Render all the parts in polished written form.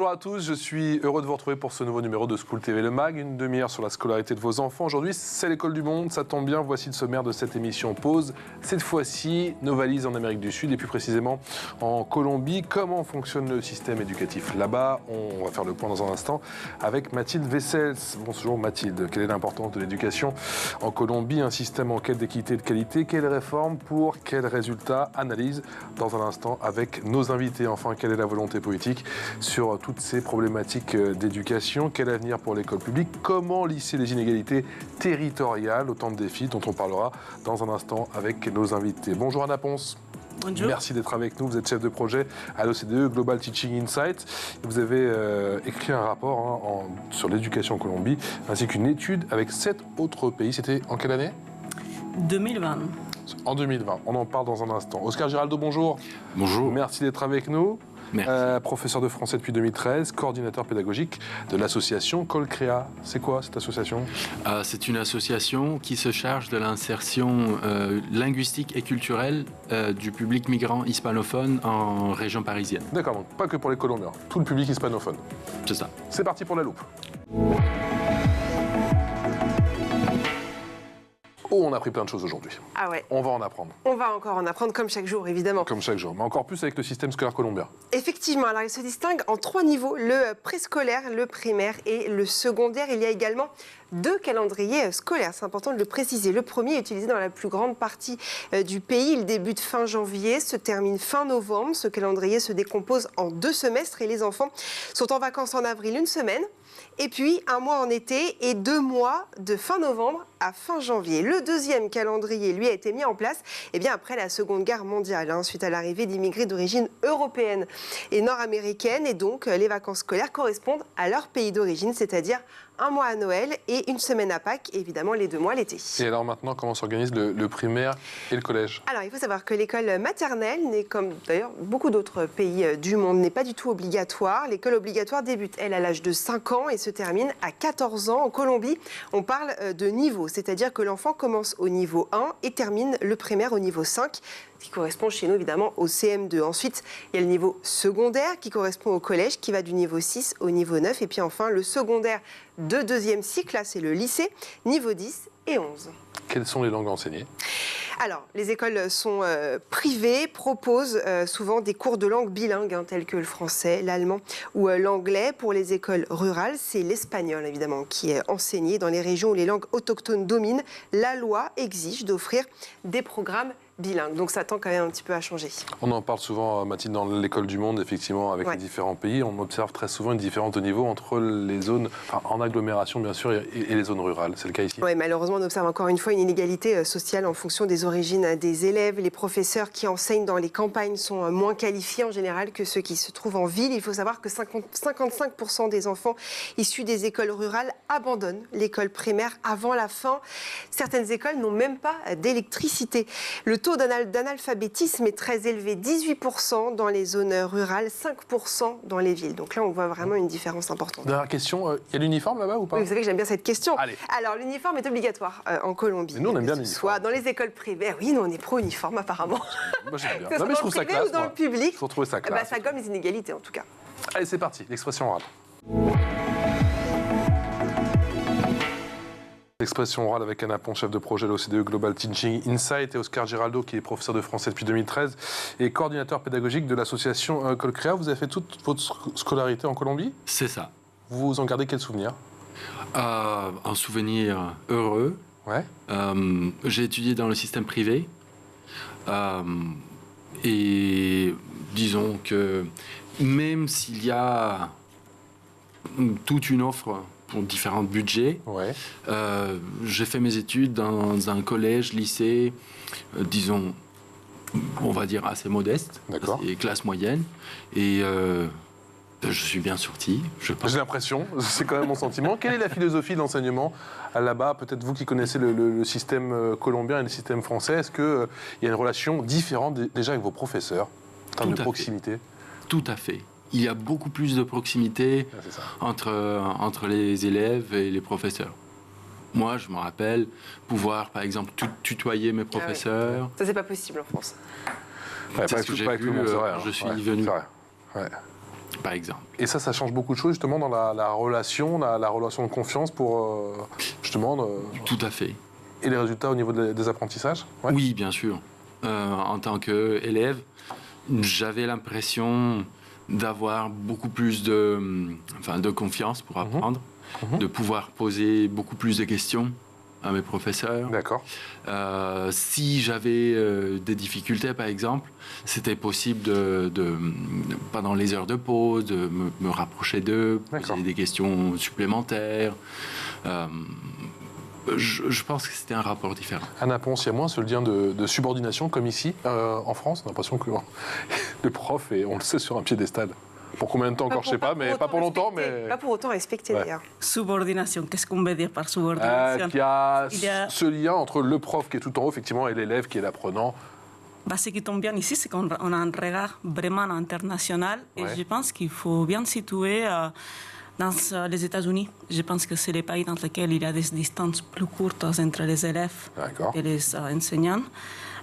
Bonjour à tous, je suis heureux de vous retrouver pour ce nouveau numéro de School TV Le Mag, une demi-heure sur la scolarité de vos enfants. Aujourd'hui, c'est l'école du monde, ça tombe bien, voici le sommaire de cette émission Pause. Cette fois-ci, nos valises en Amérique du Sud et plus précisément en Colombie. Comment fonctionne le système éducatif là-bas? On va faire le point dans un instant avec Mathilde Vessels. Bonjour Mathilde, quelle est l'importance de l'éducation en Colombie? Un système en quête d'équité et de qualité? Quelles réformes pour quels résultats? Analyse dans un instant avec nos invités. Enfin, quelle est la volonté politique sur toutes ces problématiques d'éducation? Quel avenir pour l'école publique? Comment lisser les inégalités territoriales? Autant de défis dont on parlera dans un instant avec nos invités. Bonjour Anna Ponce. Bonjour. Merci d'être avec nous. Vous êtes chef de projet à l'OCDE, Global Teaching Insight. Vous avez écrit un rapport sur l'éducation en Colombie, ainsi qu'une étude avec 7 autres pays. C'était en quelle année? 2020. En 2020. On en parle dans un instant. Oscar Giraldo, bonjour. Bonjour. Merci d'être avec nous. Merci. Professeur de français depuis 2013, coordinateur pédagogique de l'association Colcrea. C'est quoi cette association? C'est une association qui se charge de l'insertion linguistique et culturelle du public migrant hispanophone en région parisienne. D'accord, donc pas que pour les Colombiens, tout le public hispanophone. C'est ça. C'est parti pour la loupe. Oh, on a appris plein de choses aujourd'hui. Ah ouais. On va en apprendre. On va encore en apprendre comme chaque jour, évidemment. Comme chaque jour, mais encore plus avec le système scolaire colombien. Effectivement, alors il se distingue en 3 niveaux, le préscolaire, le primaire et le secondaire. Il y a également 2 calendriers scolaires, c'est important de le préciser. Le premier est utilisé dans la plus grande partie du pays. Il débute fin janvier, se termine fin novembre. Ce calendrier se décompose en 2 semestres et les enfants sont en vacances en avril 1 semaine. Et puis 1 mois en été et 2 mois de fin novembre à fin janvier. Le deuxième calendrier, lui, a été mis en place après la Seconde Guerre mondiale, suite à l'arrivée d'immigrés d'origine européenne et nord-américaine. Et donc, les vacances scolaires correspondent à leur pays d'origine, c'est-à-dire 1 mois à Noël et 1 semaine à Pâques, et évidemment les 2 mois l'été. Et alors maintenant, comment s'organise le primaire et le collège? Alors, il faut savoir que l'école maternelle, comme d'ailleurs beaucoup d'autres pays du monde, n'est pas du tout obligatoire. L'école obligatoire débute, elle, à l'âge de 5 ans et se termine à 14 ans. En Colombie, on parle de niveau, c'est-à-dire que l'enfant commence au niveau 1 et termine le primaire au niveau 5, qui correspond chez nous évidemment au CM2. Ensuite, il y a le niveau secondaire qui correspond au collège, qui va du niveau 6 au niveau 9. Et puis enfin, le secondaire de 2e cycle, là c'est le lycée, niveau 10 et 11. Quelles sont les langues enseignées? Alors, les écoles sont privées, proposent souvent des cours de langue bilingues, tels que le français, l'allemand ou l'anglais. Pour les écoles rurales, c'est l'espagnol, évidemment, qui est enseigné. Dans les régions où les langues autochtones dominent, la loi exige d'offrir des programmes bilingue. Donc ça tend quand même un petit peu à changer. On en parle souvent, Mathilde, dans l'école du monde, effectivement, avec les différents pays. On observe très souvent une différence de niveau entre les zones, en agglomération bien sûr, et les zones rurales. C'est le cas ici? Oui, malheureusement, on observe encore une fois une inégalité sociale en fonction des origines des élèves. Les professeurs qui enseignent dans les campagnes sont moins qualifiés en général que ceux qui se trouvent en ville. Il faut savoir que 55% des enfants issus des écoles rurales abandonnent l'école primaire avant la fin. Certaines écoles n'ont même pas d'électricité. Le taux d'analphabétisme est très élevé, 18% dans les zones rurales, 5% dans les villes. Donc là, on voit vraiment une différence importante. Dernière question, il y a l'uniforme là-bas ou pas? Oui, vous savez que j'aime bien cette question. Allez. Alors, l'uniforme est obligatoire en Colombie. Mais nous, on aime bien l'uniforme. Soit dans les écoles privées. Oui, nous, on est pro-uniforme apparemment. Moi, j'aime bien. Que ce soit mais je dans trouve le ça privé classe. ou dans le public. Je trouve ça classe. Ça gomme les inégalités en tout cas. Allez, c'est parti, l'expression orale. L'expression orale avec Anna Ponce, chef de projet à l'OCDE Global Teaching Insight, et Oscar Giraldo, qui est professeur de français depuis 2013 et coordinateur pédagogique de l'association Colcrea. Vous avez fait toute votre scolarité en Colombie? C'est ça. Vous en gardez quel souvenir? Un souvenir heureux. Ouais. J'ai étudié dans le système privé. Et disons que même s'il y a toute une offre pour différents budgets. Ouais. J'ai fait mes études dans un collège, lycée, disons, on va dire assez modeste, et classe moyenne. Et je suis bien sorti. J'ai l'impression, c'est quand même mon sentiment. Quelle est la philosophie de l'enseignement là-bas? Peut-être vous qui connaissez le système colombien et le système français, est-ce qu'il y a une relation différente déjà avec vos professeurs en termes de proximité? Tout à fait. Il y a beaucoup plus de proximité entre les élèves et les professeurs. Moi, je me rappelle pouvoir, par exemple, tutoyer mes professeurs. Ah oui. Ça, c'est pas possible en France. C'est ce que j'ai vu, je suis venu. par exemple. Et ça change beaucoup de choses justement dans la relation, la relation de confiance pour justement... Tout à fait. Et les résultats au niveau des apprentissages? Ouais. Oui, bien sûr. En tant qu'élève, j'avais l'impression d'avoir beaucoup plus de confiance pour apprendre, de pouvoir poser beaucoup plus de questions à mes professeurs. D'accord. Si j'avais des difficultés, par exemple, c'était possible pendant les heures de pause, de me rapprocher d'eux, poser des questions supplémentaires. Je pense que c'était un rapport différent. Anna Ponce, il y a moins ce lien de subordination comme ici, en France. On a l'impression que le prof, on le sait, sur un piédestal. Pour combien de temps encore, je ne sais pas, mais pas pour longtemps. Pas pour autant respecté, d'ailleurs. Subordination, qu'est-ce qu'on veut dire par subordination? Il y a ce lien entre le prof qui est tout en haut, effectivement, et l'élève qui est l'apprenant. Ce qui tombe bien ici, c'est qu'on a un regard vraiment international. Et je pense qu'il faut bien situer dans les États-Unis. Je pense que c'est les pays dans lesquels il y a des distances plus courtes entre les élèves et les enseignants.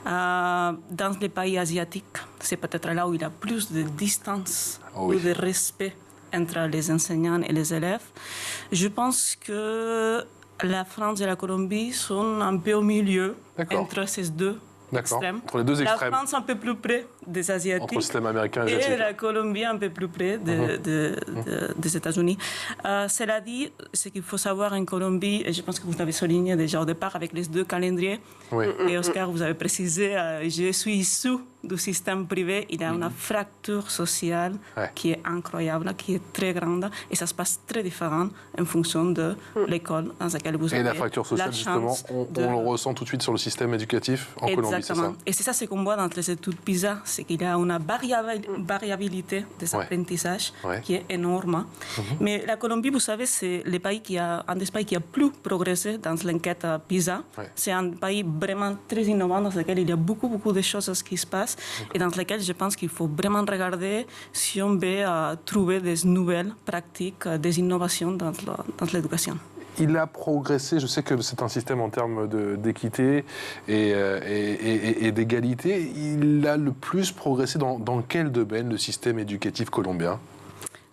Dans les pays asiatiques, c'est peut-être là où il y a plus de distance ou de respect entre les enseignants et les élèves. Je pense que la France et la Colombie sont un peu au milieu entre ces deux extrêmes. Entre les deux extrêmes. La France un peu plus près des Asiatiques. Entre le système américain et asiatique. Et la Colombie un peu plus près des États-Unis. Cela dit, ce qu'il faut savoir en Colombie, et je pense que vous l'avez souligné déjà au départ avec les deux calendriers, et Oscar, vous avez précisé, je suis issu du système privé, il y a une fracture sociale qui est incroyable, qui est très grande, et ça se passe très différent en fonction de l'école dans laquelle vous avez. Et la fracture sociale, justement, on le ressent tout de suite sur le système éducatif en Colombie, c'est ça? Et c'est ça ce qu'on voit dans les études PISA, c'est qu'il y a une variabilité des apprentissages qui est énorme. Mais la Colombie, vous savez, c'est un des pays qui a plus progressé dans l'enquête PISA. C'est un pays vraiment très innovant dans lequel il y a beaucoup de choses qui se passent et dans lequel je pense qu'il faut vraiment regarder si on veut trouver des nouvelles pratiques, des innovations dans l'éducation. Il a progressé, je sais que c'est un système en termes d'équité et d'égalité. Il a le plus progressé dans quel domaine, le système éducatif colombien?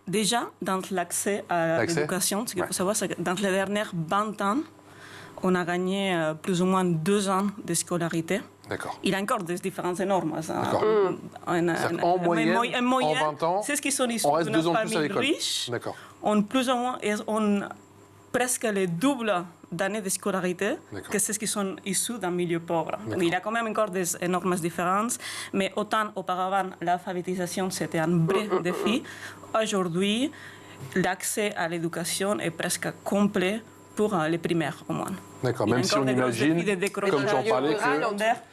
Déjà, dans l'accès à l'éducation, ce qu'il faut savoir, c'est que dans les dernières 20 ans, on a gagné plus ou moins 2 ans de scolarité. D'accord. Il y a encore des différences énormes. En moyenne, en 20 ans, c'est ce qui sont issus on reste 2 ans de plus à famille l'école. riche. D'accord. On plus ou moins... presque le double d'années de scolarité que ceux qui sont issus d'un milieu pauvre. Donc, il y a quand même encore des énormes différences, mais autant auparavant, l'alphabétisation, c'était un vrai défi. Aujourd'hui, l'accès à l'éducation est presque complet pour les primaires, au moins. D'accord, même si on imagine, comme tu en parlais,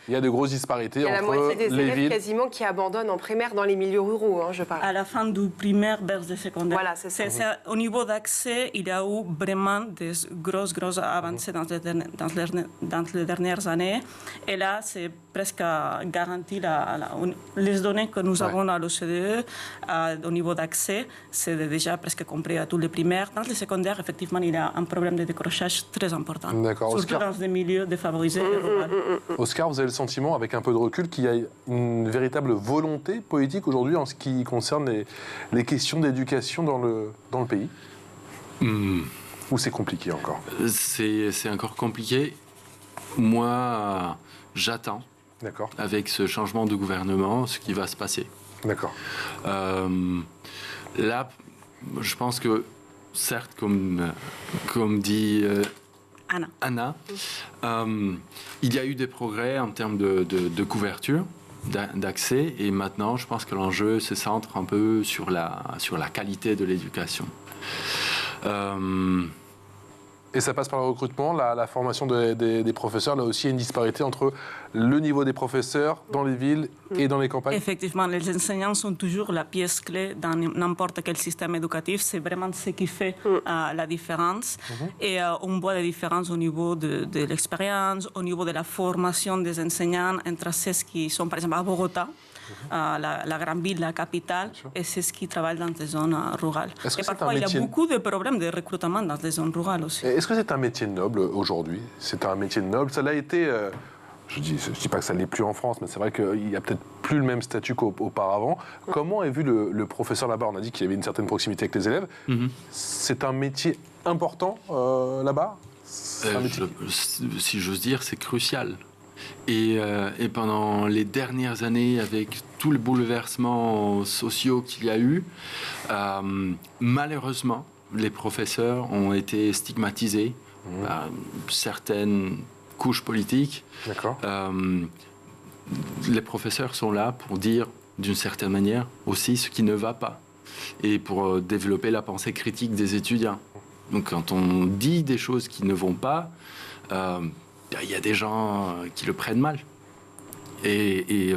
qu'il y a de grosses disparités entre les villes. Il y a la moitié des élèves quasiment qui abandonnent en primaire dans les milieux ruraux, je parle. À la fin du primaire vers le secondaire. Voilà, c'est ça. Au niveau d'accès, il y a eu vraiment des grosses avancées dans les dernières années. Et là, c'est presque garanti. Les données que nous avons à l'OCDE au niveau d'accès, c'est déjà presque compris à tous les primaires. Dans les secondaires, effectivement, il y a un problème de décrochage très important. D'accord, surtout Oscar. Dans des milieux défavorisés et ruraux. Oscar, vous avez le sentiment, avec un peu de recul, qu'il y a une véritable volonté politique aujourd'hui en ce qui concerne les questions d'éducation dans le pays? Ou c'est compliqué encore? C'est encore compliqué. Moi, j'attends, avec ce changement de gouvernement, ce qui va se passer. D'accord. Là, je pense que, certes, comme dit Anna, il y a eu des progrès en termes de couverture, d'accès, et maintenant, je pense que l'enjeu se centre un peu sur la qualité de l'éducation. Et ça passe par le recrutement, la formation des professeurs. Là aussi, il y a une disparité entre le niveau des professeurs dans les villes et dans les campagnes. Effectivement, les enseignants sont toujours la pièce clé dans n'importe quel système éducatif. C'est vraiment ce qui fait la différence. Et on voit la différence au niveau de l'expérience, au niveau de la formation des enseignants entre ceux qui sont, par exemple, à Bogota, la grande ville, la capitale, et c'est ce qui travaille dans les zones rurales. Et parfois, il y a beaucoup de problèmes de recrutement dans les zones rurales aussi. Est-ce que c'est un métier noble aujourd'hui? C'est un métier noble. Ça l'a été Je dis pas que ça ne l'est plus en France, mais c'est vrai qu'il n'y a peut-être plus le même statut qu'auparavant. Comment est vu le professeur là-bas? On a dit qu'il y avait une certaine proximité avec les élèves. C'est un métier important là-bas? Si j'ose dire, c'est crucial. Et pendant les dernières années, avec tous les bouleversements sociaux qu'il y a eu, malheureusement, les professeurs ont été stigmatisés par certaines couches politiques. Les professeurs sont là pour dire, d'une certaine manière, aussi ce qui ne va pas et pour développer la pensée critique des étudiants. Donc quand on dit des choses qui ne vont pas, il y a des gens qui le prennent mal. Et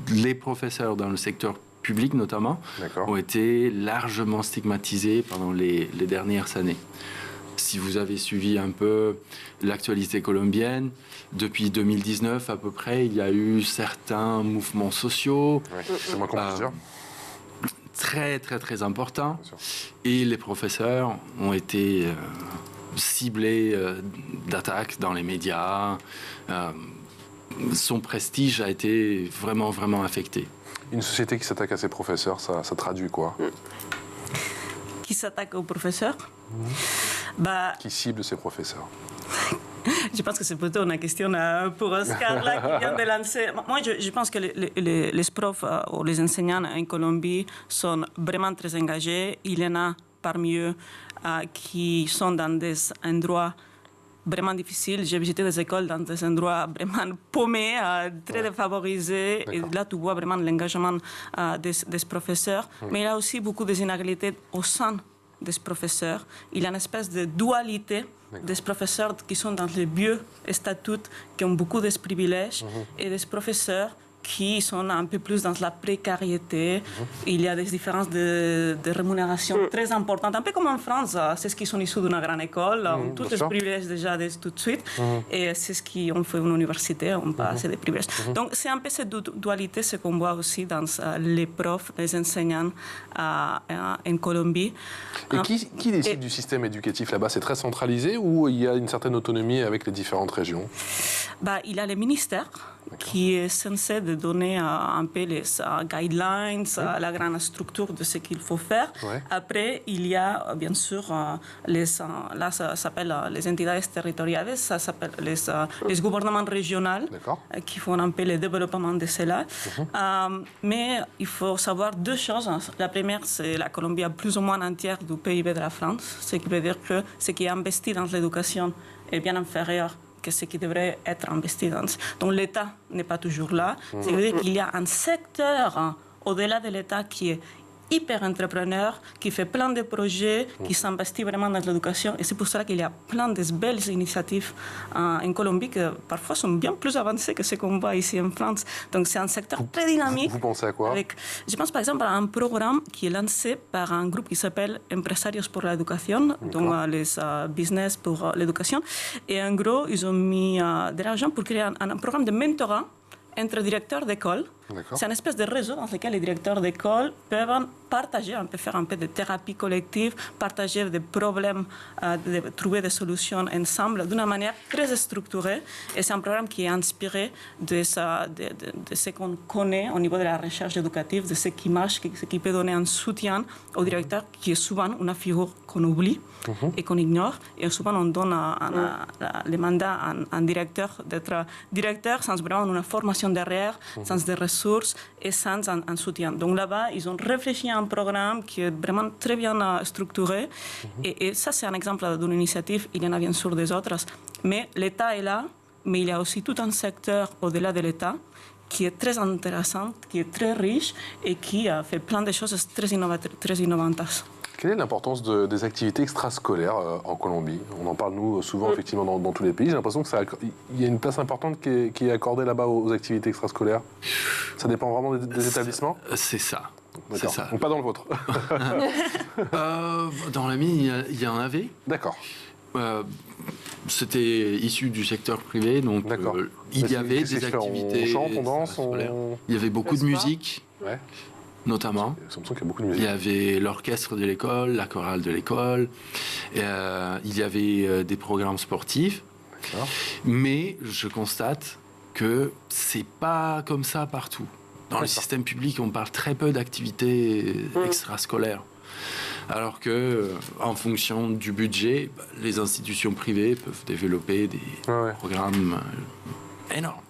les professeurs dans le secteur public notamment ont été largement stigmatisés pendant les dernières années. Si vous avez suivi un peu l'actualité colombienne, depuis 2019 à peu près, il y a eu certains mouvements sociaux très très très importants. Et les professeurs ont été ciblés d'attaques dans les médias. Son prestige a été vraiment vraiment affecté. Une société qui s'attaque à ses professeurs, ça traduit quoi? Qui s'attaque aux professeurs? Qui cible ses professeurs? Je pense que c'est plutôt une question pour Oscar là, qui vient de lancer. Moi, je pense que les profs ou les enseignants en Colombie sont vraiment très engagés. Il y en a parmi eux qui sont dans des endroits vraiment difficiles. J'ai visité des écoles dans des endroits vraiment paumés, très défavorisés. Et là, tu vois vraiment l'engagement des professeurs. Mais il y a aussi beaucoup d'inégalités au sein des professeurs. Il y a une espèce de dualité des professeurs qui sont dans les vieux statuts, qui ont beaucoup de privilèges, et des professeurs qui sont un peu plus dans la précarité. Il y a des différences de rémunération très importantes, un peu comme en France. C'est ce qui sont issus d'une grande école, ont tous les privilèges déjà tout de suite, et c'est ce qui ont fait une université, on passe des privilèges. Donc c'est un peu cette dualité, ce qu'on voit aussi dans les profs, les enseignants en Colombie. Et qui décide du système éducatif là-bas? C'est très centralisé ou il y a une certaine autonomie avec les différentes régions? Il y a les ministères qui est censé de donner un peu les guidelines, la grande structure de ce qu'il faut faire. Après, il y a bien sûr là ça s'appelle les entités territoriales, ça s'appelle les gouvernements régionaux qui font un peu le développement de cela. Mais il faut savoir deux choses. La première, c'est la Colombie a plus ou moins un tiers du PIB de la France, ce qui veut dire que ce qui est investi dans l'éducation est bien inférieur que ce qui devrait être investi dans. Donc l'État n'est pas toujours là. C'est-à-dire qu'il y a un secteur au-delà de l'État qui est hyper entrepreneur, qui fait plein de projets, qui s'investit vraiment dans l'éducation. Et c'est pour cela qu'il y a plein de belles initiatives en Colombie qui parfois sont bien plus avancées que ce qu'on voit ici en France. Donc c'est un secteur très dynamique. Vous pensez à quoi? Je pense par exemple à un programme qui est lancé par un groupe qui s'appelle Empresarios pour l'éducation, donc les business pour l'éducation. Et en gros, ils ont mis de l'argent pour créer un programme de mentorat entre directeurs d'école. C'est une espèce de réseau dans lequel les directeurs d'école peuvent partager, on peut faire un peu de thérapie collective, partager des problèmes, trouver des solutions ensemble d'une manière très structurée. Et c'est un programme qui est inspiré de ce qu'on connaît au niveau de la recherche éducative, de ce qui marche, ce qui peut donner un soutien au directeur, qui est souvent une figure qu'on oublie et qu'on ignore. Et souvent, on donne le mandat à un directeur d'être directeur sans vraiment une formation derrière, sans des ressources et sans un soutien. Donc là-bas, ils ont réfléchi à un programme qui est vraiment très bien structuré. Et ça, c'est un exemple d'une initiative. Il y en a bien sûr des autres. Mais l'État est là, mais il y a aussi tout un secteur au-delà de l'État qui est très intéressant, qui est très riche et qui fait plein de choses très innovantes. Quelle est l'importance des activités extrascolaires en Colombie? On en parle, nous, souvent, effectivement, dans tous les pays. J'ai l'impression qu'il y a une place importante qui est accordée là-bas aux activités extrascolaires. Ça dépend vraiment des établissements? C'est ça. C'est ça. Donc pas dans le vôtre? Dans la mine, il y en avait. D'accord. C'était issu du secteur privé, donc il y avait des activités. On chante, on danse, il y avait beaucoup de musique. Notamment. Il y avait l'orchestre de l'école, la chorale de l'école, il y avait des programmes sportifs, Mais je constate que c'est pas comme ça partout. Dans le système public, on parle très peu d'activités extrascolaires. Alors que, en fonction du budget, les institutions privées peuvent développer des programmes énormes.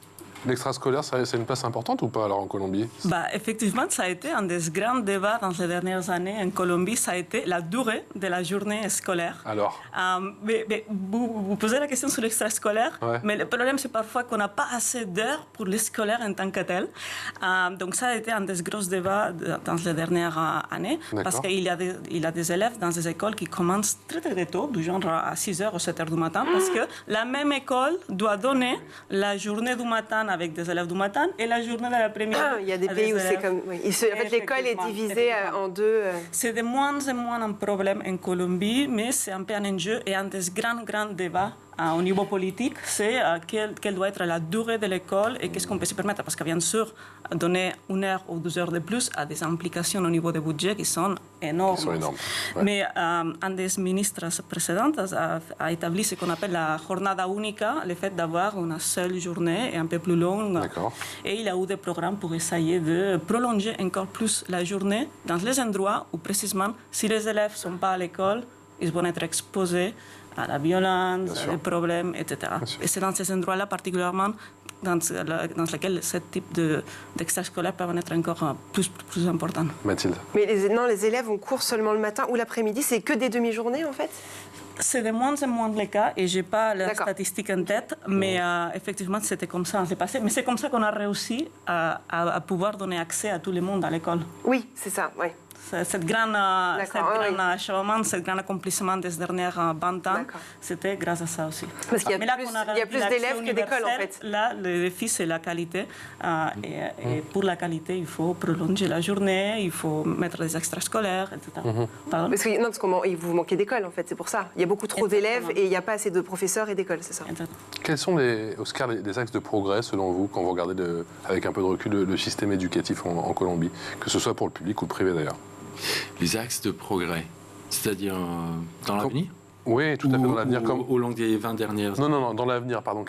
L'extrascolaire, c'est une place importante ou pas alors en Colombie? Effectivement, ça a été un des grands débats dans les dernières années en Colombie, ça a été la durée de la journée scolaire. Alors vous posez la question sur l'extrascolaire, mais le problème c'est parfois qu'on n'a pas assez d'heures pour les scolaires en tant que tel. Donc ça a été un des gros débats dans les dernières années, parce qu'il y a des élèves dans des écoles qui commencent très très tôt, du genre à 6h ou 7h du matin, parce que la même école doit donner la journée du matin avec des élèves du matin et la journée de l'après-midi. Il y a des pays où c'est comme... En fait, l'école est divisée en deux. C'est de moins en moins un problème en Colombie, mais c'est un peu un enjeu et un des grands débats au niveau politique, c'est quelle doit être la durée de l'école et qu'est-ce qu'on peut se permettre. Parce que bien sûr, donner 1 heure ou 2 heures de plus a des implications au niveau des budgets qui sont énormes. Mais un des ministres précédents a établi ce qu'on appelle la jornada única, le fait d'avoir une seule journée et un peu plus longue. Et il a eu des programmes pour essayer de prolonger encore plus la journée dans les endroits où précisément, si les élèves ne sont pas à l'école, ils vont être exposés à la violence, aux problèmes, etc. Et c'est dans ces endroits-là particulièrement dans lesquels ce type d'extrascolaire peut être encore plus important. Mathilde. Mais les élèves ont cours seulement le matin ou l'après-midi, c'est que des demi-journées en fait? C'est de moins en moins le cas et je n'ai pas la statistique en tête, mais effectivement c'était comme ça dans le passé. Mais c'est comme ça qu'on a réussi à pouvoir donner accès à tout le monde à l'école. Oui, c'est ça, oui. Cette grande achèvement, ce grand accomplissement des dernières 20 ans, c'était grâce à ça aussi. Parce qu'il y a plus d'élèves que d'écoles, en fait. Là, le défi, c'est la qualité. Et pour la qualité, il faut prolonger la journée, il faut mettre des extrascolaires, etc. Parce que vous manquez d'écoles, en fait, c'est pour ça. Il y a beaucoup trop d'élèves et il n'y a pas assez de professeurs et d'écoles, c'est ça. Quels sont, Oscar, les axes de progrès, selon vous, quand vous regardez avec un peu de recul le système éducatif en Colombie, que ce soit pour le public ou le privé d'ailleurs? Les axes de progrès, c'est-à-dire dans l'avenir? Oui, tout à fait, dans l'avenir. Au long des 20 dernières années. Non, dans l'avenir, pardon.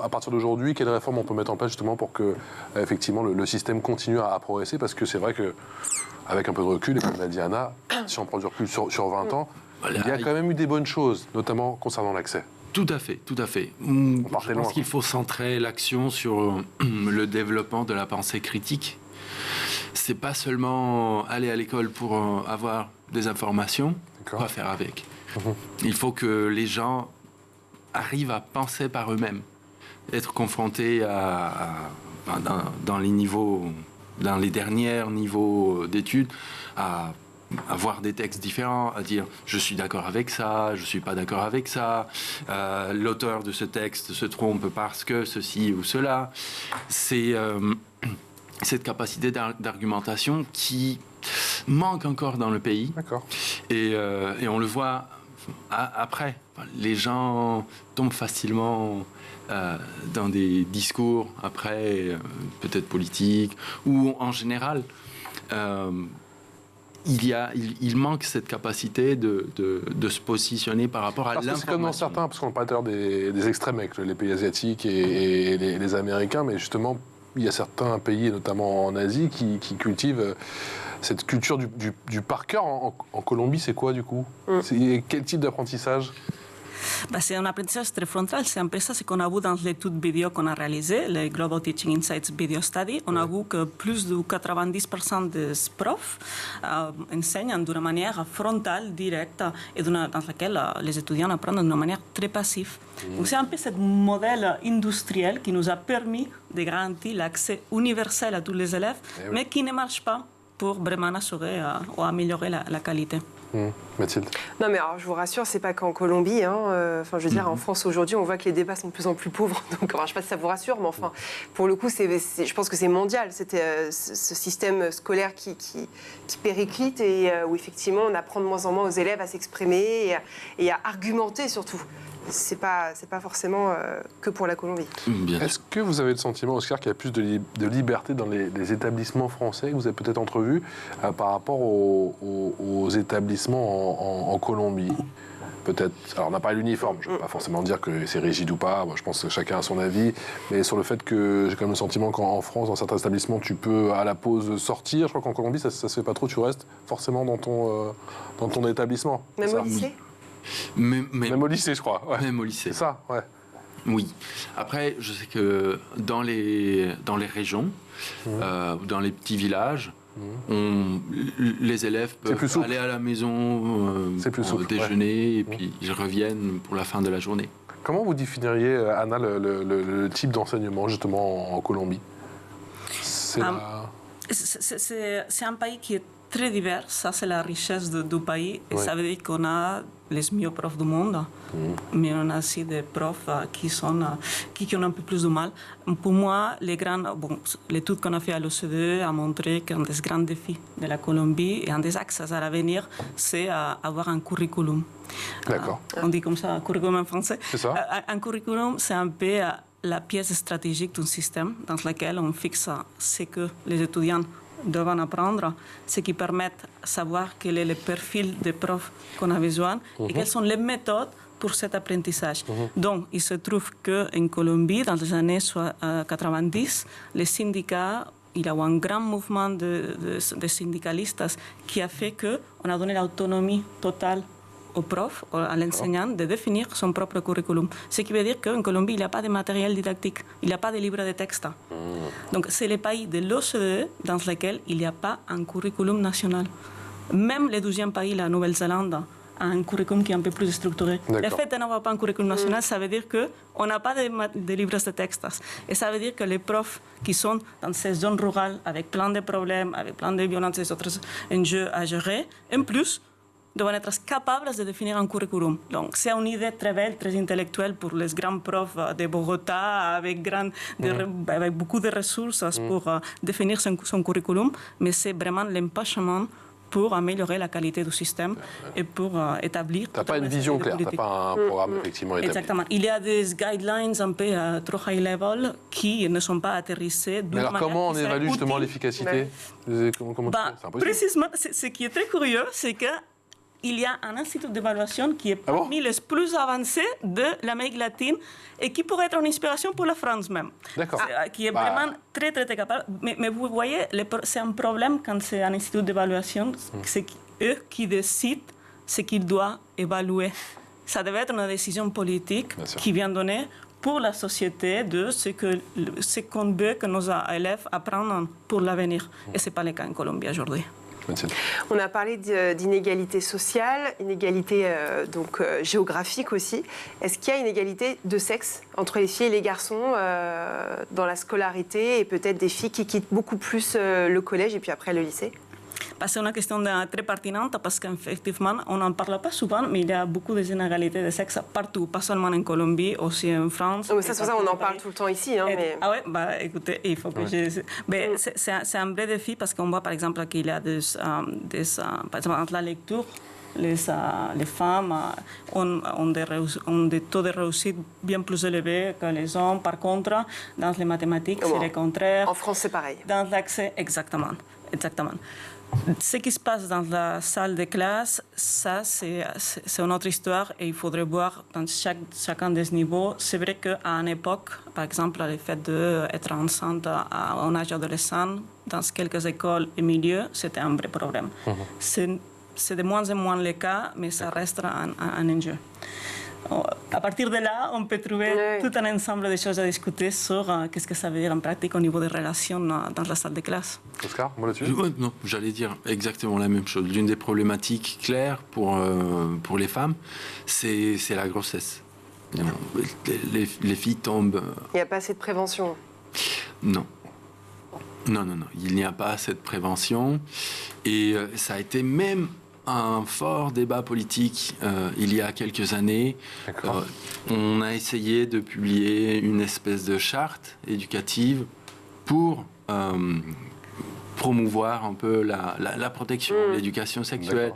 À partir d'aujourd'hui, quelles réformes on peut mettre en place justement pour que, effectivement, le système continue à progresser? Parce que c'est vrai qu'avec un peu de recul, et comme l'a dit Anna, si on prend du recul sur 20 ans, il y a quand même eu des bonnes choses, notamment concernant l'accès. Tout à fait, tout à fait. Je pense qu'il faut centrer l'action sur le développement de la pensée critique. C'est pas seulement aller à l'école pour avoir des informations, quoi faire avec. Il faut que les gens arrivent à penser par eux-mêmes, être confrontés dans les derniers niveaux d'études, à voir des textes différents, à dire je suis d'accord avec ça, je suis pas d'accord avec ça, l'auteur de ce texte se trompe parce que ceci ou cela. C'est cette capacité d'argumentation qui manque encore dans le pays. Et on le voit après. Les gens tombent facilement dans des discours après, peut-être politiques, ou en général, il manque cette capacité de se positionner par rapport à l'information. C'est comme dans certains, parce qu'on parlait tout à l'heure des extrêmes avec les pays asiatiques et les Américains, mais justement, il y a certains pays, notamment en Asie, qui cultivent cette culture du par cœur. En Colombie, c'est quoi du coup? Quel type d'apprentissage? C'est un apprentissage très frontal. C'est un peu ça ce qu'on a vu dans l'étude vidéo qu'on a réalisée, le Global Teaching Insights Video Study. On a vu que plus de 90% des profs enseignent d'une manière frontale, directe, et dans laquelle les étudiants apprennent d'une manière très passive. Donc c'est un peu ce modèle industriel qui nous a permis de garantir l'accès universel à tous les élèves, mais qui ne marche pas pour vraiment assurer ou améliorer la qualité. Mathilde. Non, mais alors, je vous rassure, c'est pas qu'en Colombie. Je veux dire, en France aujourd'hui, on voit que les débats sont de plus en plus pauvres. Donc, je ne sais pas si ça vous rassure, mais enfin, pour le coup, je pense que c'est mondial. C'était ce système scolaire qui périclite et où effectivement, on apprend de moins en moins aux élèves à s'exprimer et à argumenter surtout. C'est pas forcément que pour la Colombie. Est-ce que vous avez le sentiment, Oscar, qu'il y a plus de liberté dans les établissements français que vous avez peut-être entrevus par rapport aux établissements en Colombie? peut-être... Alors, on n'a pas l'uniforme, je ne veux pas forcément dire que c'est rigide ou pas, moi, je pense que chacun a son avis, mais sur le fait que j'ai quand même le sentiment qu'en France, dans certains établissements, tu peux à la pause sortir. Je crois qu'en Colombie, ça se fait pas trop, tu restes forcément dans ton établissement. Même au lycée? Même au lycée, je crois. Ouais. Même au lycée. C'est ça, ouais. Oui. Après, je sais que dans les régions, ou dans les petits villages, les élèves peuvent aller à la maison, déjeuner, et puis ils reviennent pour la fin de la journée. Comment vous définiriez, Anna, le type d'enseignement, justement, en Colombie? C'est un pays qui est très divers, ça c'est la richesse du pays, et ça veut dire qu'on a les meilleurs profs du monde, mais on a aussi des profs qui ont un peu plus de mal. Pour moi, l'étude qu'on a fait à l'OCDE a montré qu'un des grands défis de la Colombie et un des axes à l'avenir, c'est avoir un curriculum. D'accord. On dit comme ça, un curriculum en français. C'est ça. Un curriculum, c'est un peu la pièce stratégique d'un système dans lequel on fixe ce que les étudiants doivent apprendre, ce qui permet de savoir quel est le profil des profs qu'on a besoin et quelles sont les méthodes pour cet apprentissage. Donc, il se trouve qu'en Colombie, dans les années 90, les syndicats, il y a eu un grand mouvement de syndicalistes qui a fait qu'on a donné l'autonomie totale au prof, à l'enseignant, de définir son propre curriculum. Ce qui veut dire qu'en Colombie, il n'y a pas de matériel didactique, il n'y a pas de livre de texte. Donc, c'est le pays de l'OCDE dans lequel il n'y a pas un curriculum national. Même le 12e pays, la Nouvelle-Zélande, a un curriculum qui est un peu plus structuré. Le fait de n'avoir pas un curriculum national, ça veut dire qu'on n'a pas de livres de textes. Et ça veut dire que les profs qui sont dans ces zones rurales, avec plein de problèmes, avec plein de violences et d'autres enjeux à gérer, en plus, doivent être capables de définir un curriculum. Donc, c'est une idée très belle, très intellectuelle pour les grands profs de Bogota, avec beaucoup de ressources pour définir son curriculum, mais c'est vraiment l'empêchement pour améliorer la qualité du système et pour établir... Tu n'as pas une vision claire, tu n'as pas un programme effectivement établi. Exactement. Il y a des guidelines un peu trop high level qui ne sont pas atterrissés. Mais alors comment on évalue justement l'efficacité? C'est impossible. Précisément, ce qui est très curieux, c'est que il y a un institut d'évaluation qui est parmi les plus avancés de l'Amérique latine et qui pourrait être une inspiration pour la France même. D'accord. Qui est vraiment très, très, très capable. Mais vous voyez, c'est un problème quand c'est un institut d'évaluation, c'est eux qui décident ce qu'ils doivent évaluer. Ça devait être une décision politique qui vient donner pour la société de ce qu'on veut que nos élèves apprennent pour l'avenir. Et ce n'est pas le cas en Colombie aujourd'hui. On a parlé d'inégalité sociale, inégalité géographique aussi. Est-ce qu'il y a une égalité de sexe entre les filles et les garçons dans la scolarité et peut-être des filles qui quittent beaucoup plus le collège et puis après le lycée? C'est une question très pertinente parce qu'effectivement, on n'en parle pas souvent, mais il y a beaucoup d'inégalités de sexe partout, pas seulement en Colombie, aussi en France. Oh, ça, c'est pour ça qu'on en parle tout le temps ici. Ah ouais, écoutez, il faut que Mais c'est un vrai défi parce qu'on voit par exemple qu'il y a par exemple, entre la lecture, les femmes ont des taux de réussite bien plus élevés que les hommes. Par contre, dans les mathématiques, c'est le contraire. En France, c'est pareil. Dans l'accès, exactement. Ce qui se passe dans la salle de classe, ça, c'est une autre histoire et il faudrait voir dans chacun des niveaux. C'est vrai qu'à une époque, par exemple, le fait d'être enceinte à un âge adolescent, dans quelques écoles et milieux, c'était un vrai problème. C'est de moins en moins le cas, mais ça reste un enjeu. À partir de là, on peut trouver tout un ensemble de choses à discuter sur qu'est-ce que ça veut dire en pratique au niveau des relations dans la salle de classe. Oscar, moi là-dessus? Non, j'allais dire exactement la même chose. L'une des problématiques claires pour les femmes, c'est la grossesse. Les filles tombent... Il n'y a pas assez de prévention. Non. Non. Il n'y a pas assez de prévention. Et ça a été même un fort débat politique il y a quelques années. On a essayé de publier une espèce de charte éducative pour promouvoir un peu la protection, l'éducation sexuelle.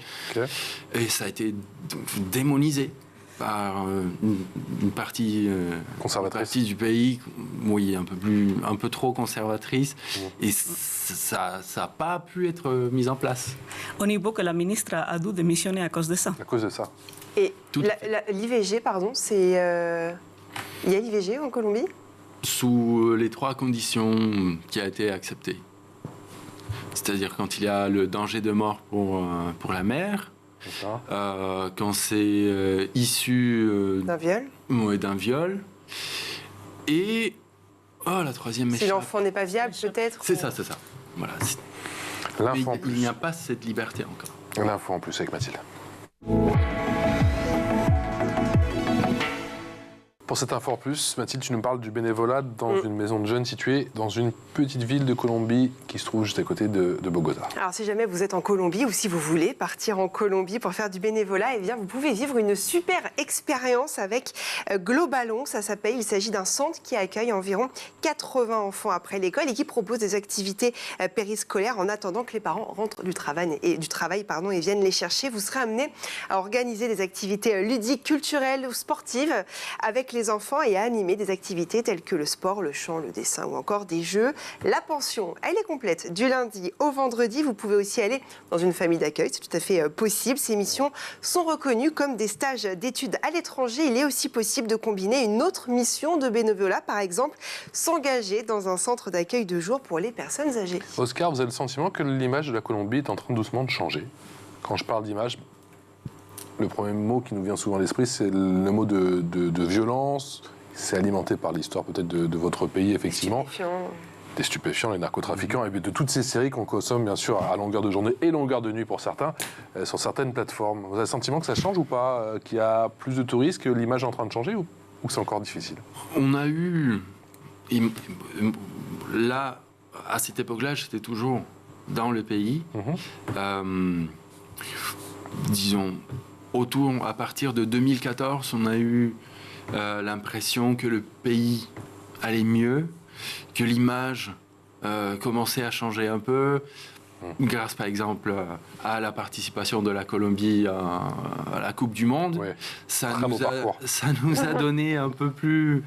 Et ça a été démonisé par une partie conservatrice du pays, oui, un peu trop conservatrice, et ça n'a pas pu être mis en place. Au niveau que la ministre a dû démissionner à cause de ça. À cause de ça. Et l'IVG, pardon, c'est... Il y a l'IVG en Colombie ? Sous les 3 conditions qui a été acceptées. C'est-à-dire quand il y a le danger de mort pour la mère, quand c'est issu d'un viol. Oui, d'un viol. Et la troisième si l'enfant n'est pas viable, peut-être. C'est ça. Voilà. L'info en plus. Il n'y a pas cette liberté encore. L'info en plus avec Mathilde. Pour cette info en plus, Mathilde, tu nous parles du bénévolat dans une maison de jeunes située dans une petite ville de Colombie qui se trouve juste à côté de Bogota. Alors si jamais vous êtes en Colombie ou si vous voulez partir en Colombie pour faire du bénévolat, eh bien vous pouvez vivre une super expérience avec Globalon, ça s'appelle. Il s'agit d'un centre qui accueille environ 80 enfants après l'école et qui propose des activités périscolaires en attendant que les parents rentrent du travail et viennent les chercher. Vous serez amenés à organiser des activités ludiques, culturelles ou sportives avec les enfants et à animer des activités telles que le sport, le chant, le dessin ou encore des jeux. La pension, elle est complète du lundi au vendredi. Vous pouvez aussi aller dans une famille d'accueil, c'est tout à fait possible. Ces missions sont reconnues comme des stages d'études à l'étranger. Il est aussi possible de combiner une autre mission de bénévolat, par exemple s'engager dans un centre d'accueil de jour pour les personnes âgées. Oscar, vous avez le sentiment que l'image de la Colombie est en train doucement de changer? Quand je parle d'image, le premier mot qui nous vient souvent à l'esprit, c'est le mot de violence. C'est alimenté par l'histoire peut-être de votre pays, effectivement. Des stupéfiants, les narcotrafiquants, et puis de toutes ces séries qu'on consomme, bien sûr, à longueur de journée et longueur de nuit pour certains, sur certaines plateformes. Vous avez le sentiment que ça change ou pas? Qu'il y a plus de touristes, que l'image est en train de changer ou c'est encore difficile? On a eu... Là, à cette époque-là, j'étais toujours dans le pays. Disons... à partir de 2014, on a eu l'impression que le pays allait mieux, que l'image commençait à changer un peu, grâce par exemple à la participation de la Colombie à la Coupe du Monde. Ouais. Ça nous a donné un peu plus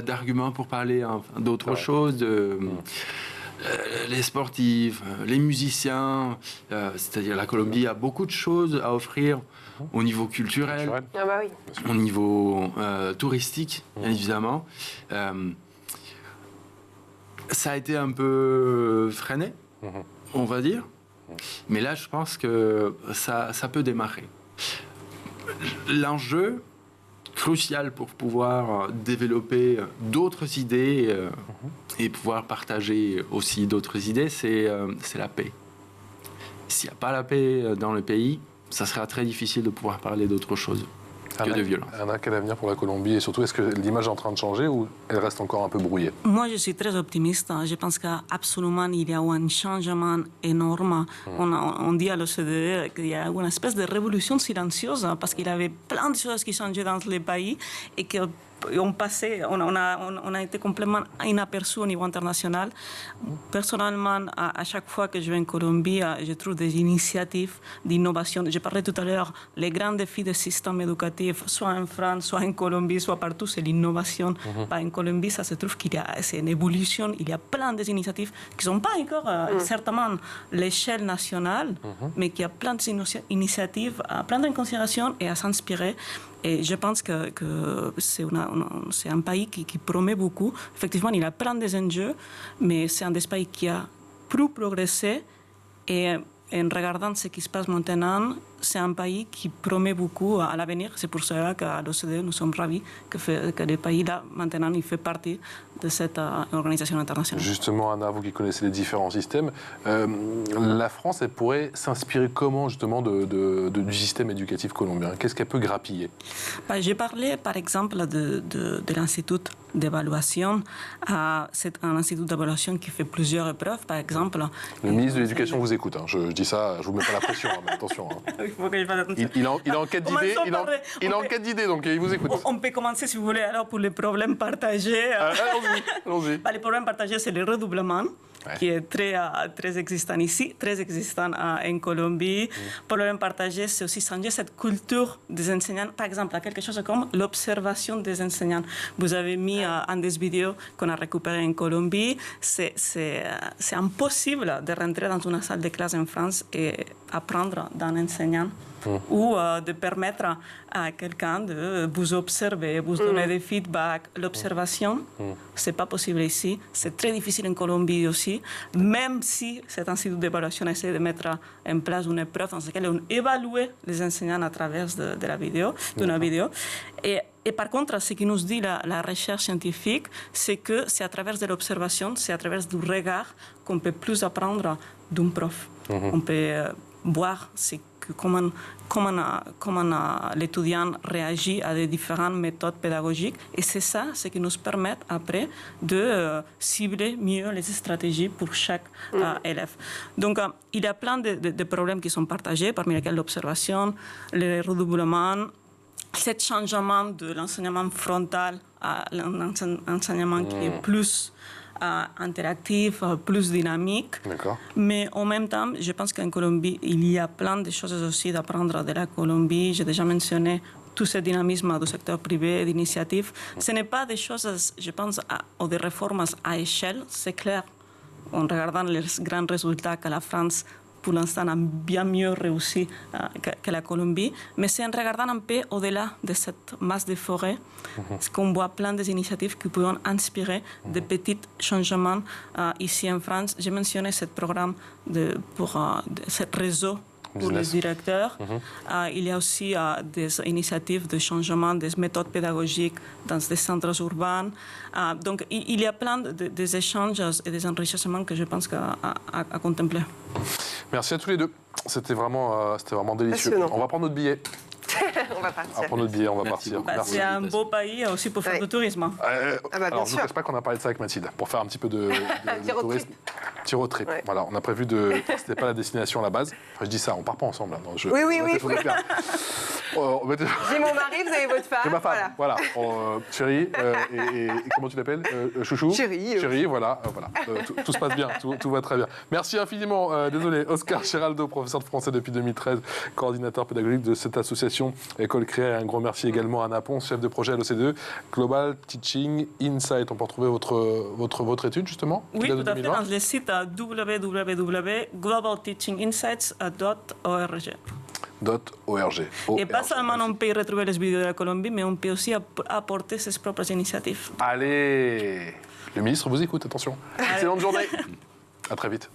d'arguments pour parler d'autres choses, les sportifs, les musiciens, c'est-à-dire la Colombie a beaucoup de choses à offrir au niveau culturel, au niveau touristique, bien évidemment. Ça a été un peu freiné, on va dire, mais là je pense que ça peut démarrer. L'enjeu crucial pour pouvoir développer d'autres idées et pouvoir partager aussi d'autres idées, c'est la paix. S'il n'y a pas la paix dans le pays, ça sera très difficile de pouvoir parler d'autre chose que de violence. Anna, quel avenir pour la Colombie? Et surtout, est-ce que l'image est en train de changer ou elle reste encore un peu brouillée? Moi, je suis très optimiste. Je pense qu'absolument, il y a eu un changement énorme. On dit à l'OCDE qu'il y a eu une espèce de révolution silencieuse parce qu'il y avait plein de choses qui changeaient dans les pays et que on a été complètement inaperçus au niveau international. Personnellement, à chaque fois que je vais en Colombie, je trouve des initiatives d'innovation. Je parlais tout à l'heure, les grands défis du système éducatif, soit en France, soit en Colombie, soit partout, c'est l'innovation. En Colombie, ça se trouve c'est une évolution. Il y a plein d'initiatives qui ne sont pas encore certainement l'échelle nationale, mais qui a plein d'initiatives à prendre en considération et à s'inspirer. Et je pense que c'est un pays qui promet beaucoup. Effectivement, il a plein d'enjeux, mais c'est un des pays qui a pu progresser. Et en regardant ce qui se passe maintenant, c'est un pays qui promet beaucoup à l'avenir. C'est pour cela qu'à l'OCDE, nous sommes ravis que le pays-là, maintenant, il fait partie de cette organisation internationale. Justement, Anna, vous qui connaissez les différents systèmes, la France, elle pourrait s'inspirer comment, justement, du système éducatif colombien? Qu'est-ce qu'elle peut grappiller? J'ai parlé, par exemple, de l'Institut d'évaluation. C'est un institut d'évaluation qui fait plusieurs épreuves, par exemple. Le ministre de l'Éducation vous écoute. Je dis ça, je ne vous mets pas la pression, mais attention. Il est en quête d'idées, il est en quête d'idées, donc il vous écoute. On peut commencer, si vous voulez, alors pour les problèmes partagés. Allons-y. Les problèmes partagés, c'est le redoublement. qui est très existant ici, très existant en Colombie. Problème partagé, c'est aussi changer cette culture des enseignants. Par exemple, quelque chose comme l'observation des enseignants. Vous avez mis un des vidéos qu'on a récupérées en Colombie. C'est impossible de rentrer dans une salle de classe en France et apprendre d'un enseignant. Ou de permettre à quelqu'un de vous observer, vous donner des feedbacks. L'observation, c'est pas possible ici. C'est très difficile en Colombie aussi, même si cet institut d'évaluation essaie de mettre en place une épreuve dans laquelle on évalue les enseignants à travers de la vidéo, d'une vidéo. Et par contre, ce que nous dit la recherche scientifique, c'est que c'est à travers de l'observation, c'est à travers du regard qu'on peut plus apprendre d'un prof. On peut voir comment l'étudiant réagit à des différentes méthodes pédagogiques. Et c'est ça ce qui nous permet après de cibler mieux les stratégies pour chaque élève. Donc, il y a plein de problèmes qui sont partagés, parmi lesquels l'observation, le redoublement, ce changement de l'enseignement frontal à l'enseignement qui est plus interactif, plus dynamique. Mais en même temps, je pense qu'en Colombie, il y a plein de choses aussi d'apprendre de la Colombie. J'ai déjà mentionné tout ce dynamisme du secteur privé, d'initiatives. Ce n'est pas des choses, je pense, ou des réformes à échelle, c'est clair. En regardant les grands résultats que la France pour l'instant, a bien mieux réussi que la Colombie. Mais c'est en regardant un peu au-delà de cette masse de forêt qu'on voit plein d'initiatives qui peuvent inspirer de petits changements ici en France. J'ai mentionné ce programme pour ce réseau pour les directeurs. Il y a aussi des initiatives de changement des méthodes pédagogiques dans des centres urbains. Donc, il y a plein des échanges et des enrichissements que je pense à contempler. Merci à tous les deux. C'était vraiment délicieux. On va prendre notre billet. On va partir. On va partir. C'est un beau pays aussi pour faire du tourisme. Alors, je ne vous cache pas qu'on a parlé de ça avec Mathilde, pour faire un petit peu de tourisme. Petit road trip. Ouais. Voilà, on a prévu c'était pas la destination à la base. Enfin, je dis ça, on part pas ensemble. Non, oui. J'ai mon mari, vous avez votre femme. J'ai ma femme, voilà. Chérie, et comment tu l'appelles Chouchou. Chérie, voilà. Tout se passe bien, tout va très bien. Merci infiniment. Désolé, Oscar Geraldo, professeur de français depuis 2013, coordinateur pédagogique de cette association École Créa. Un grand merci également à Anna Ponce, chef de projet à l'OCDE, Global Teaching Insight. On peut retrouver votre étude, justement? Oui, tout à fait, dans le site www.globalteachinginsights.org. Et pas seulement on peut y retrouver les vidéos de la Colombie, mais on peut aussi apporter ses propres initiatives. Allez, le ministre vous écoute, attention. Excellente journée. À très vite.